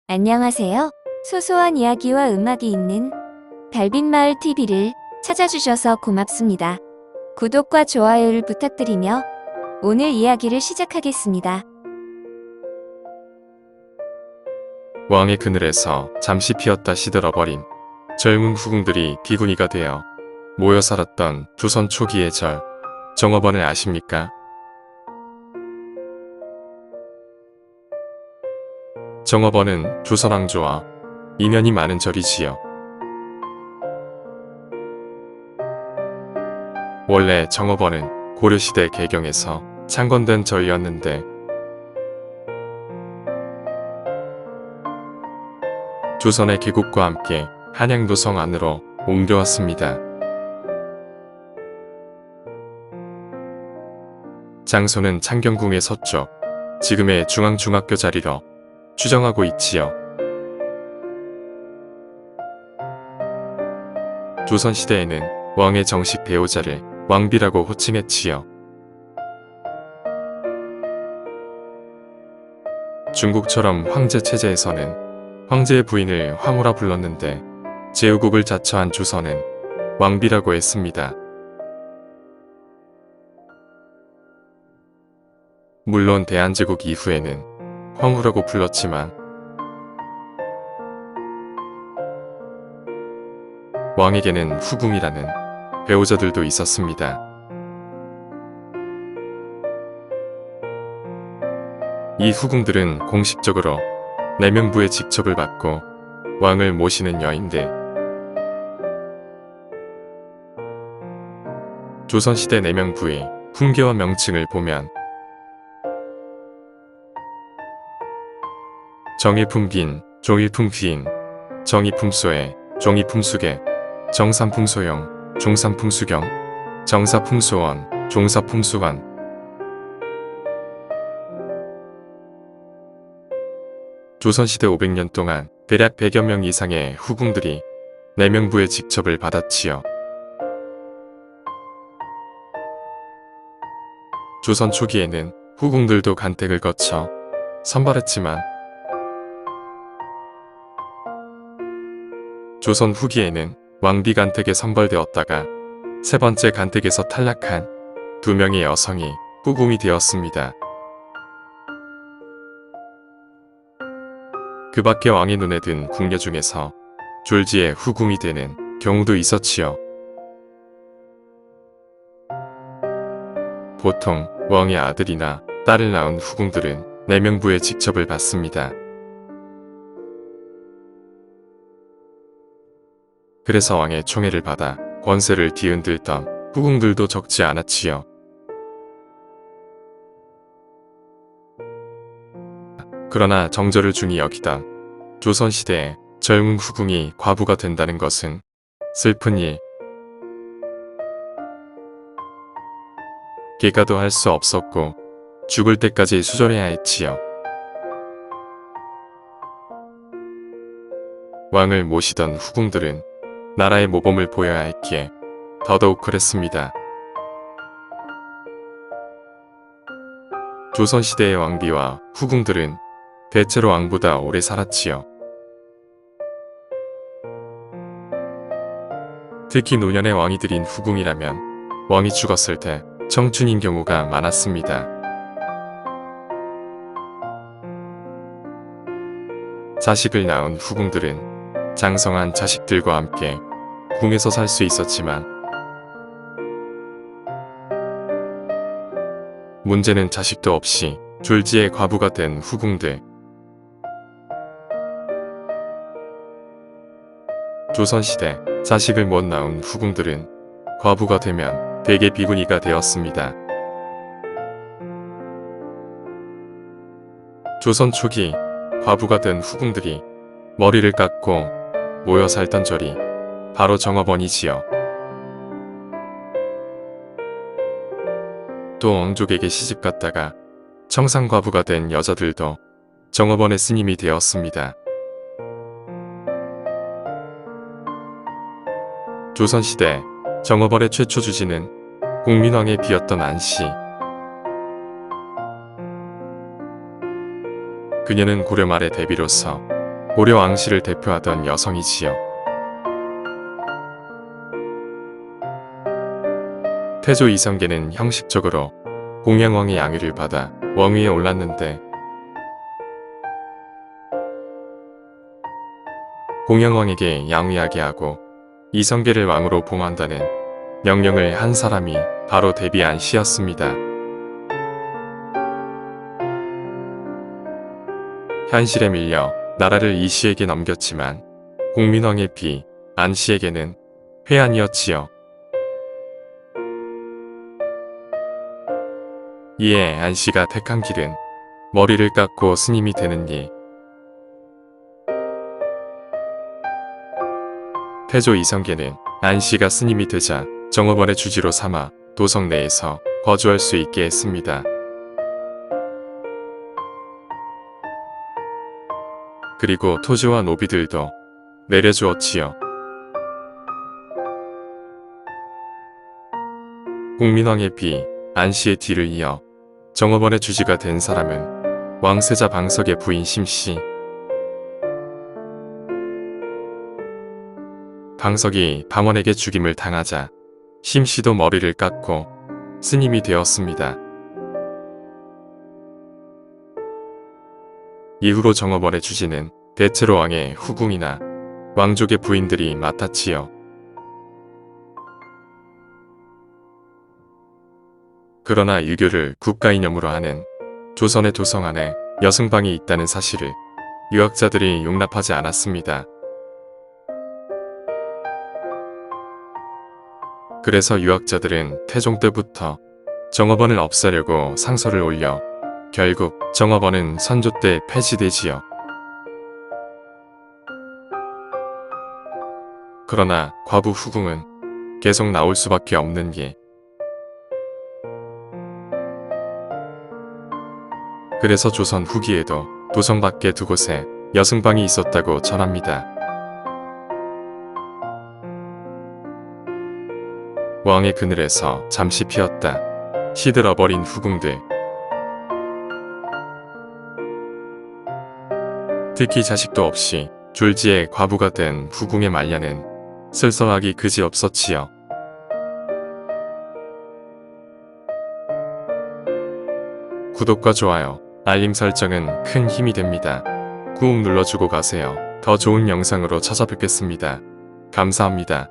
안녕하세요. 소소한 이야기와 음악이 있는 달빛마을 TV를 찾아주셔서 고맙습니다. 구독과 좋아요를 부탁드리며 오늘 이야기를 시작하겠습니다. 왕의 그늘에서 잠시 피었다 시들어버린 젊은 후궁들이 비구니가 되어 모여 살았던 조선 초기의 절, 정업원을 아십니까? 정업원은 조선 왕조와 인연이 많은 절이지요. 원래 정업원은 고려시대 개경에서 창건된 절이었는데 조선의 개국과 함께 한양도성 안으로 옮겨왔습니다. 장소는 창경궁의 서쪽, 지금의 중앙중학교 자리로 추정하고 있지요. 조선시대에는 왕의 정식 배우자를 왕비라고 호칭했지요. 중국처럼 황제 체제에서는 황제의 부인을 황후라 불렀는데 제후국을 자처한 조선은 왕비라고 했습니다. 물론 대한제국 이후에는 황후라고 불렀지만 왕에게는 후궁이라는 배우자들도 있었습니다. 이 후궁들은 공식적으로 내명부의 직첩을 받고 왕을 모시는 여인들. 조선시대 내명부의 훈계와 명칭을 보면 정의품긴, 종의품휘인, 정의품소애, 종의품수계, 정삼품소영, 종삼품수경, 정사품소원, 종사품수관. 조선시대 500년 동안 대략 100여 명 이상의 후궁들이 내명부의 직첩을 받았지요. 조선 초기에는 후궁들도 간택을 거쳐 선발했지만 조선 후기에는 왕비 간택에 선발되었다가 세 번째 간택에서 탈락한 2명의 여성이 후궁이 되었습니다. 그 밖에 왕의 눈에 든 궁녀 중에서 졸지에 후궁이 되는 경우도 있었지요. 보통 왕의 아들이나 딸을 낳은 후궁들은 내명부의 직첩을 받습니다. 그래서 왕의 총애를 받아 권세를 뒤흔들던 후궁들도 적지 않았지요. 그러나 정절을 중히 여기던 조선시대에 젊은 후궁이 과부가 된다는 것은 슬픈 일, 개가도 할 수 없었고 죽을 때까지 수절해야 했지요. 왕을 모시던 후궁들은 나라의 모범을 보여야 했기에 더더욱 그랬습니다. 조선시대의 왕비와 후궁들은 대체로 왕보다 오래 살았지요. 특히 노년의 왕이 들인 후궁이라면 왕이 죽었을 때 청춘인 경우가 많았습니다. 자식을 낳은 후궁들은 장성한 자식들과 함께 궁에서 살 수 있었지만 문제는 자식도 없이 졸지에 과부가 된 후궁들. 조선시대 자식을 못 낳은 후궁들은 과부가 되면 대개 비구니가 되었습니다. 조선 초기 과부가 된 후궁들이 머리를 깎고 모여 살던 절이 바로 정업원이지요. 또 왕족에게 시집갔다가 청상과부가 된 여자들도 정업원의 스님이 되었습니다. 조선시대 정업원의 최초 주지는 공민왕의 비였던 안씨. 그녀는 고려 말의 대비로서 고려 왕실을 대표하던 여성이지요. 태조 이성계는 형식적으로 공양왕의 양위를 받아 왕위에 올랐는데 공양왕에게 양위하게 하고 이성계를 왕으로 봉한다는 명령을 한 사람이 바로 대비안 씨였습니다. 현실에 밀려 나라를 이 씨에게 넘겼지만 공민왕의 비 안 씨에게는 회한이었지요. 이에 안 씨가 택한 길은 머리를 깎고 스님이 되는 일. 태조 이성계는 안 씨가 스님이 되자 정업원의 주지로 삼아 도성 내에서 거주할 수 있게 했습니다. 그리고 토지와 노비들도 내려주었지요. 공민왕의 비 안 씨의 뒤를 이어 정업원의 주지가 된 사람은 왕세자 방석의 부인 심씨. 방석이 방원에게 죽임을 당하자 심씨도 머리를 깎고 스님이 되었습니다. 이후로 정업원의 주지는 대체로 왕의 후궁이나 왕족의 부인들이 맡았지요. 그러나 유교를 국가이념으로 하는 조선의 도성 안에 여승방이 있다는 사실을 유학자들이 용납하지 않았습니다. 그래서 유학자들은 태종 때부터 정업원을 없애려고 상소를 올려 결국 정업원은 선조 때 폐지되지요. 그러나 과부 후궁은 계속 나올 수밖에 없는 게 그래서 조선 후기에도 도성 밖에 두 곳에 여승방이 있었다고 전합니다. 왕의 그늘에서 잠시 피었다 시들어버린 후궁들. 특히 자식도 없이 졸지에 과부가 된 후궁의 말년은 쓸쓸하기 그지없었지요. 구독과 좋아요, 알림 설정은 큰 힘이 됩니다. 꾹 눌러주고 가세요. 더 좋은 영상으로 찾아뵙겠습니다. 감사합니다.